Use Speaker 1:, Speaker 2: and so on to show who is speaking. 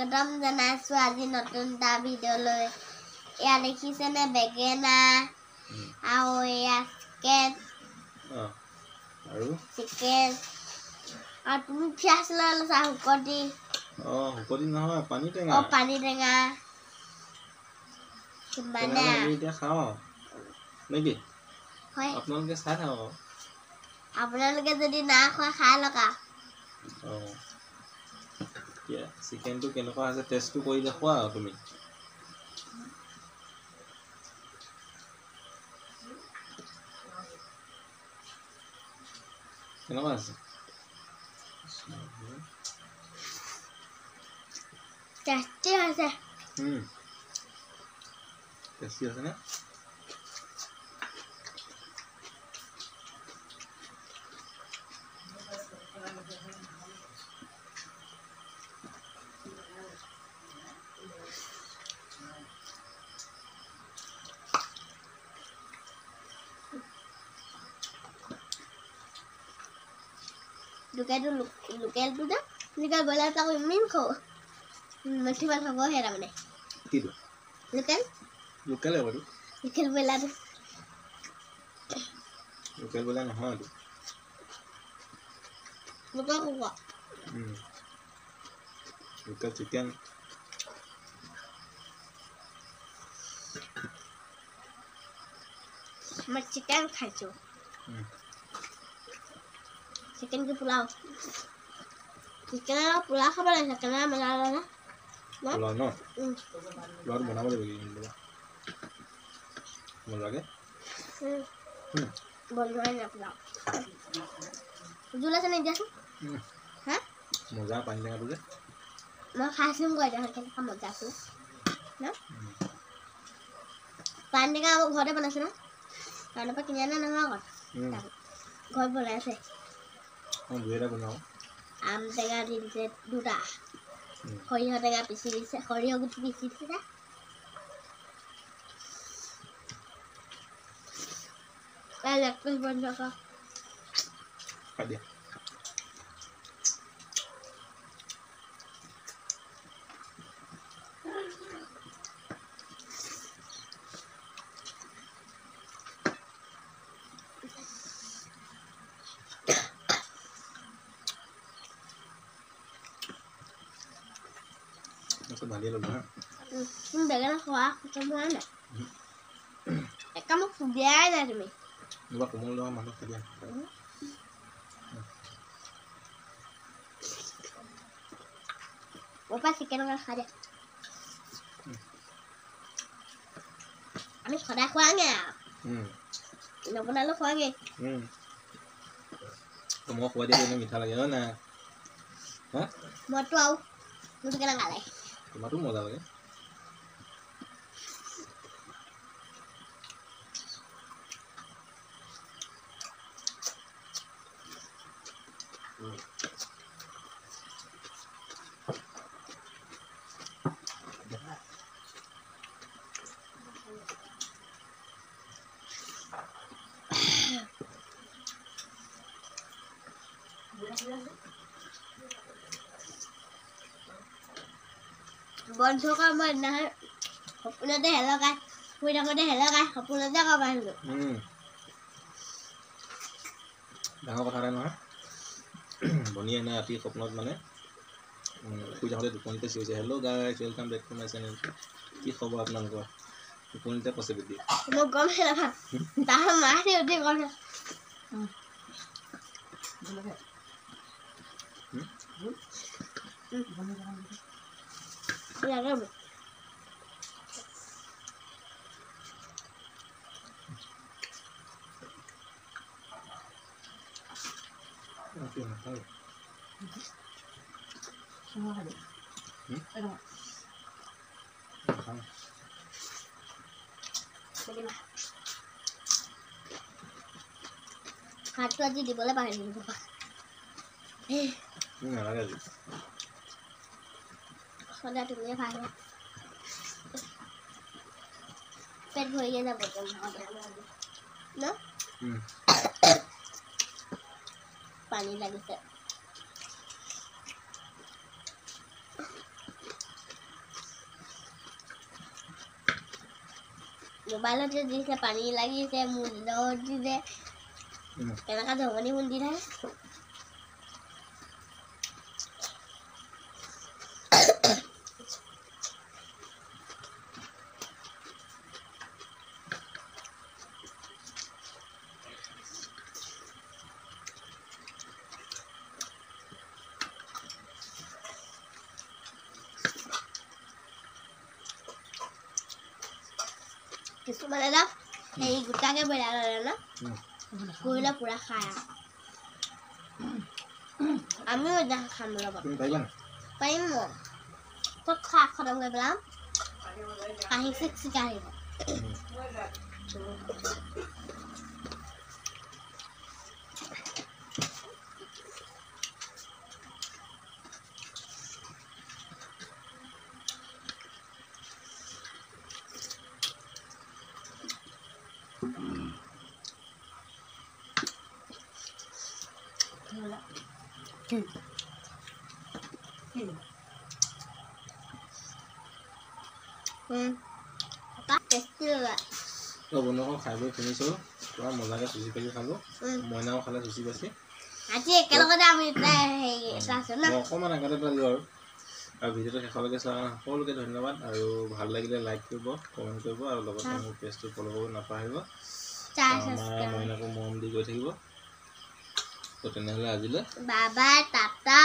Speaker 1: স্বাগতম জনাইছো আজি নতুন এটা ভিডিও লৈ ইয়া দেখিছে নে বেগেনা আৰু ইয়া চিকেন
Speaker 2: আৰু
Speaker 1: তুমি পিয়াজ লৈ লৈছা হুকটি
Speaker 2: হুকটি নহয় পানী টেঙা
Speaker 1: পানী টেঙা
Speaker 2: মানে আমি এতিয়া খাওঁ নেকি
Speaker 1: হয়
Speaker 2: আপোনালোকে চাই থাকক
Speaker 1: আপোনালোকে যদি না খোৱা খাই লকা
Speaker 2: চিকেনটো কেনেকুৱা আছে টেষ্টটো কৰি দেখুৱা তুমি কেনেকুৱা আছে
Speaker 1: টেষ্টি আছে
Speaker 2: টেষ্টি আছে নে
Speaker 1: লোকেলটো যে লোকেল ব্ৰইলাৰটো আকৌ ইমান খাওঁ মিঠি মাছ হ'ব সেই তাৰমানে
Speaker 2: কিটো লোকেল হ'ব
Speaker 1: লোকেল ব্ৰইলাৰটো
Speaker 2: লোকেল ব্ৰইলাৰ নহয় এইটো
Speaker 1: লোকেল কুকুৰা
Speaker 2: লোকেল চিকেন
Speaker 1: मैं चिकन खाइছো चिकन के पुलाव चिकन पुलाव खाब লাগে চিকেন মেলা লাগে
Speaker 2: পুলাও ন পুলাও বনাব লাগিব মন লাগে
Speaker 1: বনোৱাই না পুলাও জুল আছে নাই দিয়াচোন হা
Speaker 2: মজা পানী টেঙাটো যে
Speaker 1: মই খাইছিলো গৈ এতিয়া কেনেকুৱা মজা আছে না পানী টেঙা ঘৰতে বনাইছে না কাৰণৰ পৰা কিনি আনা নহয় ঘৰত বনাই আছে
Speaker 2: দুইটা বনাও
Speaker 1: আম টেঙা দি দিছে দুটা সৰিয়হ টেঙা পিচি দিছে সৰিয়হ গুটি পিচি দিছে লেগপিচ বন্ধ কৰ
Speaker 2: দিয়া Masuk balik loh, Bang.
Speaker 1: Begal khóa trong đó nè. Có một phụ giá này thì mình.
Speaker 2: Gua kumul doang masuk ke dia.
Speaker 1: Bapak chicken nggak ada. Ami khóa khoangnya. Nó pernah lu khoangnya.
Speaker 2: Kamu khóa dia ini minta lagi mana? Hah?
Speaker 1: Mau tahu? Lu kena nggak leh?
Speaker 2: Tomato mau lagi?
Speaker 1: বন্ধু কা মই না সপোনতে হেলা গায় শুই থাকোঁতে হেলা গায় সপোনতে কব আহিলো
Speaker 2: ডাঙৰ কথা এটা নহয় বনি এনে ৰাতি সপোনত মানে শুই থাকোঁতে টোপনিতে চিঞৰিছে hello' guys welcome back to my channel কি খবৰ আপোনালোকৰ টোপনিতে কৈছে বেটি
Speaker 1: মই গম নাপা তাৰ মাহে উঠি গম লাগে হাতটো আজি দিবলৈ পাহৰিলো বাবা
Speaker 2: নালাগে
Speaker 1: সদায় তুমিয়ে খাই পেট ভৰিয়ে যাব ন পানী লাগিছে মোবাইলতে দিছে পানী লাগিছে মুণ্ডত দিছে কেনেকুৱা ধমনি খুন্দি থাকে কিছুমানে না এই গোটাকে বেলা ললে না কৰিলে পুৰা খায় আমিও এটা খাম লগত
Speaker 2: তুমি পাৰিবা না
Speaker 1: পাৰিম মই ক'ত খোৱা খতম কৰি পেলাম আহি চিকচিকা আহিব
Speaker 2: বন্ধুসকল খাই বৈ শুনিছোঁ পুৰা মজাকৈ চুচি পাচি খালোঁ মইনাও খালে চুচি পাচি
Speaker 1: আজি একেলগতে আমি
Speaker 2: মই অকণমান আগতে পালোঁ আৰু ভিডিঅ'টো শেষলৈকে চোৱাৰ কাৰণে সকলোকে ধন্যবাদ আৰু ভাল লাগিলে লাইক কৰিব কমেণ্ট কৰিব আৰু লগতে মোৰ পেজটো ফ'ল' কৰিব নাপাহৰিব আমাৰ মইনাকো মৰম দি গৈ থাকিব তো তেনেহ'লে আজিলৈ
Speaker 1: বাই বাই টাটা